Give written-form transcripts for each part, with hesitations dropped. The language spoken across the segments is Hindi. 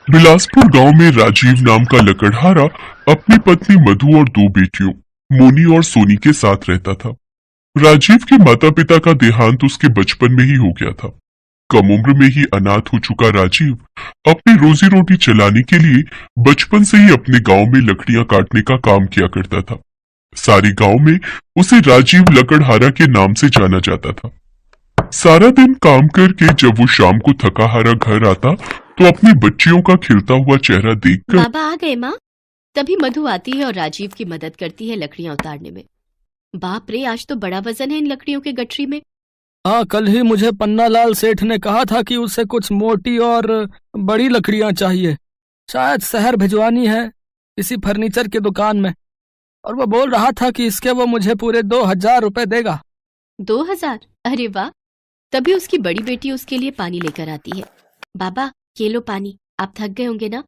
बिलासपुर गांव में राजीव नाम का लकड़हारा अपनी पत्नी मधु और दो बेटियों मोनी और सोनी के साथ रहता था। राजीव के माता पिता का देहांत उसके बचपन में ही हो गया था। कम उम्र में ही अनाथ हो चुका राजीव अपनी रोजी रोटी चलाने के लिए बचपन से ही अपने गांव में लकड़ियां काटने का काम किया करता था। सारे गांव में उसे राजीव लकड़हारा के नाम से जाना जाता था। सारा दिन काम करके जब वो शाम को थका हारा घर आता तो अपनी बच्चियों का खिलता हुआ चेहरा देखकर बाबा आ गए माँ। तभी मधु आती है और राजीव की मदद करती है लकड़ियां उतारने में। बाप रे, आज तो बड़ा वजन है इन लकड़ियों के गठरी में। हाँ, कल ही मुझे पन्नालाल सेठ ने कहा था कि उसे कुछ मोटी और बड़ी लकड़ियां चाहिए। शायद शहर भिजवानी है किसी फर्नीचर की दुकान में, और वो बोल रहा था कि इसके वो मुझे पूरे 2,000 रुपए देगा। 2,000? अरे वाह। तभी उसकी बड़ी बेटी उसके लिए पानी लेकर आती है। बाबा ये लो पानी, आप थक गए होंगे ना।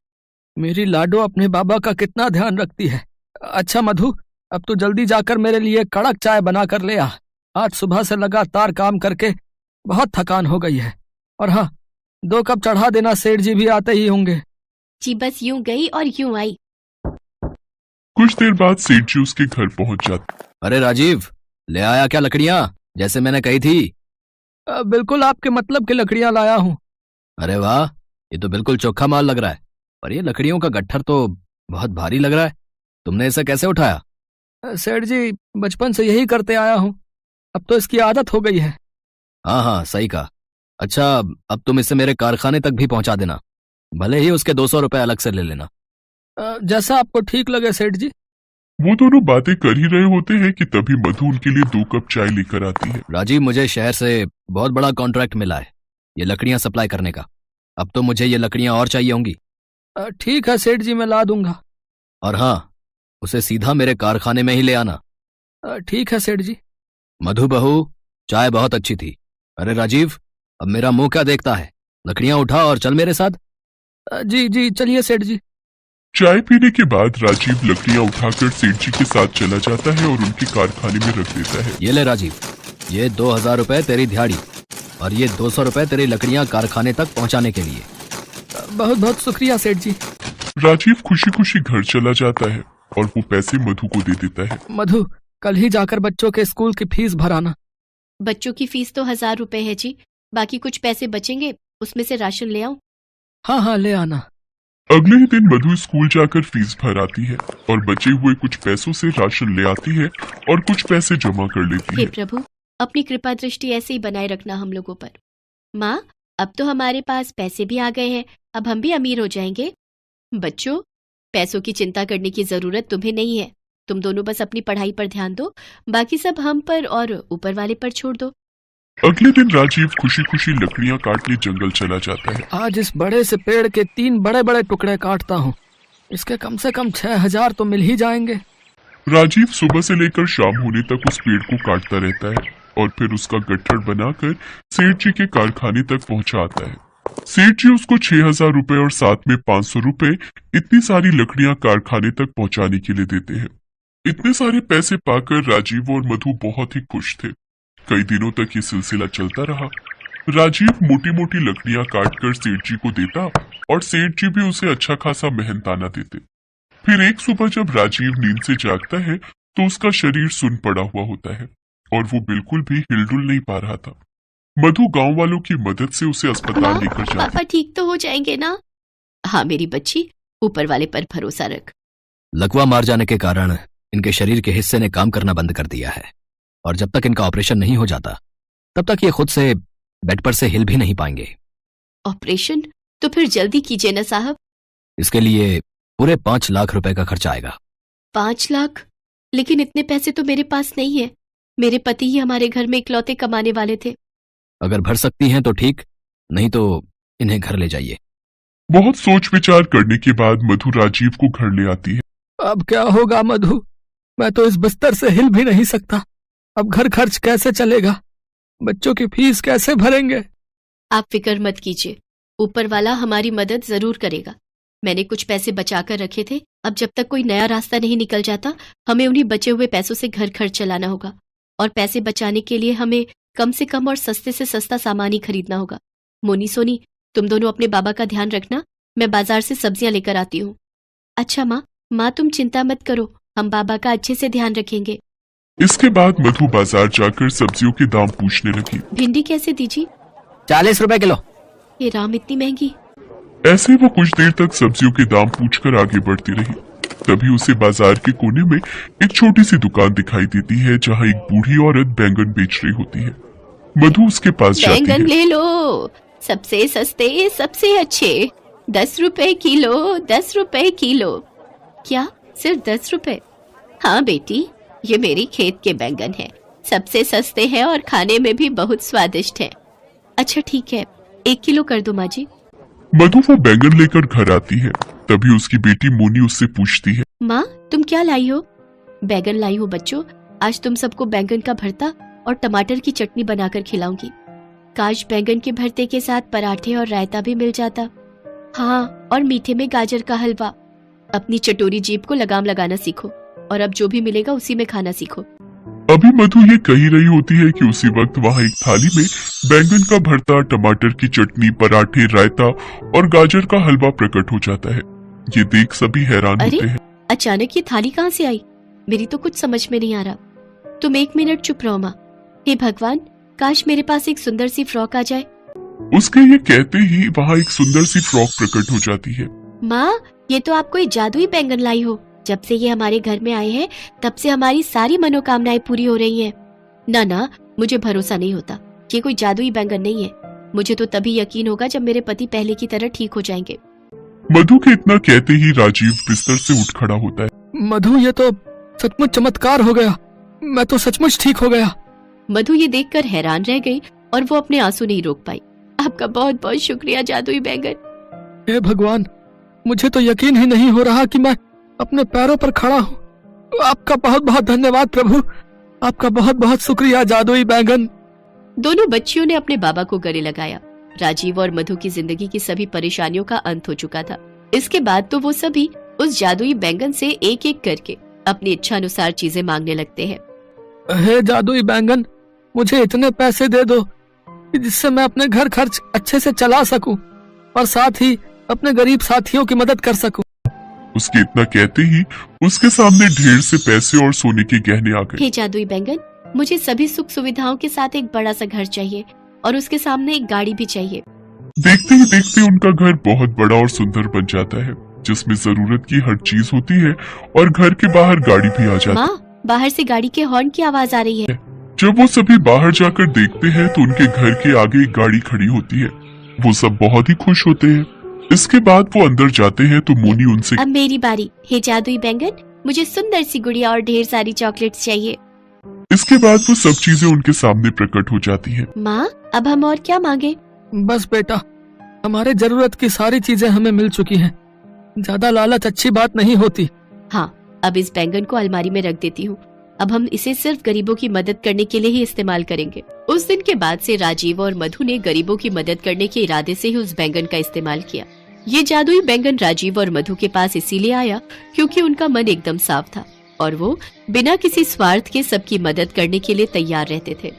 मेरी लाडो अपने बाबा का कितना ध्यान रखती है। अच्छा मधु, अब तू जल्दी जाकर मेरे लिए कड़क चाय बना कर ले आ। आज सुबह से लगातार काम करके बहुत थकान हो गई है। और हाँ, 2 कप चढ़ा देना, सेठ जी भी आते ही होंगे। जी बस यूं गई और यूं आई। कुछ देर बाद सेठ जी उसके घर पहुंच जाते। अरे राजीव, ले आया क्या लकड़ियां जैसे मैंने कही थी? बिल्कुल आपके मतलब की लकड़ियां लाया हूँ। अरे वाह, ये तो बिल्कुल चोखा माल लग रहा है। पर ये लकड़ियों का गट्ठर तो बहुत भारी लग रहा है। तुमने इसे कैसे उठाया? सेठ जी, बचपन से यही करते आया हूँ, अब तो इसकी आदत हो गई है। हाँ हाँ, सही कहा। अच्छा, अब तुम इसे मेरे कारखाने तक भी पहुंचा देना, भले ही उसके 200 रुपए अलग से ले लेना। जैसा आपको ठीक लगे सेठ जी। वो दोनों बातें कर ही रहे होते हैं कि तभी मधु उनके लिए 2 कप चाय लेकर आती है। राजीव, मुझे शहर से बहुत बड़ा कॉन्ट्रैक्ट मिला है ये लकड़ियां सप्लाई करने का। अब तो मुझे ये लकड़ियां और चाहिए होंगी। ठीक है सेठ जी, मैं ला दूंगा। और हाँ, उसे सीधा मेरे कारखाने में ही ले आना। ठीक है सेठ जी। मधु बहू, चाय बहुत अच्छी थी। अरे राजीव, अब मेरा मुंह क्या देखता है? लकड़ियां उठा और चल मेरे साथ। जी जी, चलिए सेठ जी। चाय पीने के बाद राजीव लकड़ियां उठाकर सेठ जी के साथ चला जाता है और उनके कारखाने में रख देता है। ये ले राजीव, ये 2,000 रुपए तेरी दिहाड़ी और ये 200 रुपए तेरी लकड़ियां कारखाने तक पहुंचाने के लिए। बहुत बहुत शुक्रिया सेठ जी। राजीव खुशी खुशी घर चला जाता है और वो पैसे मधु को दे देता है। मधु, कल ही जाकर बच्चों के स्कूल की फीस भराना। बच्चों की फीस तो 1,000 रुपए है जी, बाकी कुछ पैसे बचेंगे, उसमें से राशन ले आऊं। हाँ हाँ, ले आना। अगले ही दिन मधु स्कूल जाकर फीस भर आती है और बचे हुए कुछ पैसों से राशन ले आती है और कुछ पैसे जमा कर लेती हे है। प्रभु, अपनी कृपा दृष्टि ऐसे ही बनाए रखना हम लोगों पर। माँ, अब तो हमारे पास पैसे भी आ गए हैं, अब हम भी अमीर हो जाएंगे। बच्चों, पैसों की चिंता करने की जरूरत तुम्हें नहीं है। तुम दोनों बस अपनी पढ़ाई पर ध्यान दो, बाकी सब हम पर और ऊपर वाले पर छोड़ दो। अगले दिन राजीव खुशी खुशी लकड़ियां काटने जंगल चला जाता है। आज इस बड़े से पेड़ के 3 बड़े बड़े टुकड़े काटता हूँ, इसके कम से कम 6,000 तो मिल ही जाएंगे। राजीव सुबह से लेकर शाम होने तक उस पेड़ को काटता रहता है और फिर उसका गट्ठर बनाकर सेठ जी के कारखाने तक पहुंचाता है। सेठ जी उसको 6,000 रुपए और साथ में 500 रुपए इतनी सारी लकड़ियां कारखाने तक पहुंचाने के लिए देते हैं। इतने सारे पैसे पाकर राजीव और मधु बहुत ही खुश थे। कई दिनों तक ये सिलसिला चलता रहा। राजीव मोटी मोटी लकड़ियां काटकर सेठ जी को देता और सेठ जी भी उसे अच्छा खासा मेहनताना देते। फिर एक सुबह जब राजीव नींद से जागता है तो उसका शरीर सुन पड़ा हुआ होता है और वो बिल्कुल भी हिलडुल नहीं पा रहा था। मधु गांव वालों की मदद से उसे अस्पताल लेकर जाती। पापा ठीक तो हो जाएंगे ना? हाँ मेरी बच्ची, ऊपर वाले पर भरोसा रख। लकवा मार जाने के कारण इनके शरीर के हिस्से ने काम करना बंद कर दिया है और जब तक इनका ऑपरेशन नहीं हो जाता तब तक ये खुद से बेड पर से हिल भी नहीं पाएंगे। ऑपरेशन तो फिर जल्दी कीजिए ना साहब। इसके लिए पूरे 5 लाख रुपए का खर्चा आएगा। 5 लाख? लेकिन इतने पैसे तो मेरे पास नहीं है। मेरे पति ही हमारे घर में इकलौते कमाने वाले थे। अगर भर सकती हैं तो ठीक, नहीं तो इन्हें घर ले जाइए। बहुत सोच विचार करने के बाद मधु राजीव को घर ले आती है। अब क्या होगा मधु, मैं तो इस बिस्तर से हिल भी नहीं सकता। अब घर खर्च कैसे चलेगा, बच्चों की फीस कैसे भरेंगे? आप फिक्र मत कीजिए, ऊपर वाला हमारी मदद जरूर करेगा। मैंने कुछ पैसे बचा कर रखे थे, अब जब तक कोई नया रास्ता नहीं निकल जाता हमें उन्हीं बचे हुए पैसों से घर खर्च चलाना होगा। और पैसे बचाने के लिए हमें कम से कम और सस्ते से सस्ता सामान ही खरीदना होगा। मोनी सोनी, तुम दोनों अपने बाबा का ध्यान रखना, मैं बाजार से सब्जियां लेकर आती हूँ। अच्छा माँ, माँ तुम चिंता मत करो, हम बाबा का अच्छे से ध्यान रखेंगे। इसके बाद मधु बाजार जाकर सब्जियों के दाम पूछने लगी। भिंडी कैसे दीजिए? 40 रुपए किलो। ये राम, इतनी महंगी? ऐसे वो कुछ देर तक सब्जियों के दाम पूछकर आगे बढ़ती रही। तभी उसे बाजार के कोने में एक छोटी सी दुकान दिखाई देती है जहाँ एक बूढ़ी औरत बैंगन बेच रही होती है। मधु उसके पास जाती बैंगन है। ले लो, सबसे सस्ते, सबसे अच्छे, 10 रुपए किलो, 10 रुपए किलो। क्या, सिर्फ 10 रुपए? हाँ बेटी, ये मेरी खेत के बैंगन है, सबसे सस्ते हैं और खाने में भी बहुत स्वादिष्ट है। अच्छा ठीक है, 1 किलो कर दो माँ जी। मधु वो बैंगन लेकर घर आती है। तभी उसकी बेटी मोनी उससे पूछती है, माँ तुम क्या लाई हो? बैंगन लाई हो बच्चों, आज तुम सबको बैंगन का भरता और टमाटर की चटनी बनाकर खिलाऊंगी। काश बैंगन के भरते के साथ पराठे और रायता भी मिल जाता। हाँ, और मीठे में गाजर का हलवा। अपनी चटोरी जीभ को लगाम लगाना सीखो और अब जो भी मिलेगा उसी में खाना सीखो। अभी मधु ये कही रही होती है कि उसी वक्त वहाँ एक थाली में बैंगन का भरता, टमाटर की चटनी, पराठे, रायता और गाजर का हलवा प्रकट हो जाता है। ये देख सभी हैरान अरे? होते हैं। अचानक ये थाली कहाँ से आई? मेरी तो कुछ समझ में नहीं आ रहा। तुम 1 मिनट चुप रहो माँ। हे भगवान, काश मेरे पास एक सुंदर सी फ्रॉक आ जाए। उसके ये कहते ही वहाँ एक सुंदर सी फ्रॉक प्रकट हो जाती है। माँ, ये तो आप कोई जादुई बैंगन लाई हो। जब से ये हमारे घर में आए हैं तब से हमारी सारी मनोकामनाएं पूरी हो रही हैं। ना ना, मुझे भरोसा नहीं होता, ये कोई जादुई बैंगन नहीं है। मुझे तो तभी यकीन होगा जब मेरे पति पहले की तरह ठीक हो जाएंगे। मधु के इतना कहते ही राजीव बिस्तर से उठ खड़ा होता है। मधु, ये तो सचमुच चमत्कार हो गया। मैं तो सचमुच ठीक हो गया। मधु ये देखकर हैरान रह गई और वो अपने आंसू नहीं रोक पाई। आपका बहुत बहुत शुक्रिया जादुई बैंगन। हे भगवान, मुझे तो यकीन ही नहीं हो रहा कि मैं अपने पैरों पर खड़ा हूँ। आपका बहुत बहुत धन्यवाद प्रभु। आपका बहुत बहुत शुक्रिया जादुई बैंगन। दोनों बच्चियों ने अपने बाबा को गले लगाया। राजीव और मधु की जिंदगी की सभी परेशानियों का अंत हो चुका था। इसके बाद तो वो सभी उस जादुई बैंगन से एक एक करके अपनी इच्छा अनुसार चीजें मांगने लगते हैं। हे जादुई बैंगन, मुझे इतने पैसे दे दो कि जिससे मैं अपने घर खर्च अच्छे से चला सकूं और साथ ही अपने गरीब साथियों की मदद कर सकूं। उसके इतना कहते ही उसके सामने ढेर से पैसे और सोने के गहने आ गए। हे जादुई बैंगन, मुझे सभी सुख सुविधाओं के साथ एक बड़ा सा घर चाहिए और उसके सामने एक गाड़ी भी चाहिए। देखते ही देखते उनका घर बहुत बड़ा और सुंदर बन जाता है, जिसमें जरूरत की हर चीज होती है और घर के बाहर गाड़ी भी आ जाती है। माँ, बाहर से गाड़ी के हॉर्न की आवाज आ रही है। जब वो सभी बाहर जाकर देखते हैं तो उनके घर के आगे एक गाड़ी खड़ी होती है। वो सब बहुत ही खुश होते हैं। इसके बाद वो अंदर जाते हैं तो मोनी उनसे, अब मेरी बारी। हे जादुई बैंगन, मुझे सुंदर सी गुड़िया और ढेर सारी चॉकलेट्स चाहिए। इसके बाद वो सब चीजें उनके सामने प्रकट हो जाती हैं। माँ, अब हम और क्या मांगे? बस बेटा, हमारे जरूरत की सारी चीजें हमें मिल चुकी हैं। ज्यादा लालच अच्छी बात नहीं होती। हाँ, अब इस बैंगन को अलमारी में रख देती हूँ। अब हम इसे सिर्फ गरीबों की मदद करने के लिए ही इस्तेमाल करेंगे। उस दिन के बाद से राजीव और मधु ने गरीबों की मदद करने के इरादे से ही उस बैंगन का इस्तेमाल किया। ये जादुई बैंगन राजीव और मधु के पास इसीलिए आया क्योंकि उनका मन एकदम साफ था और वो बिना किसी स्वार्थ के सबकी मदद करने के लिए तैयार रहते थे।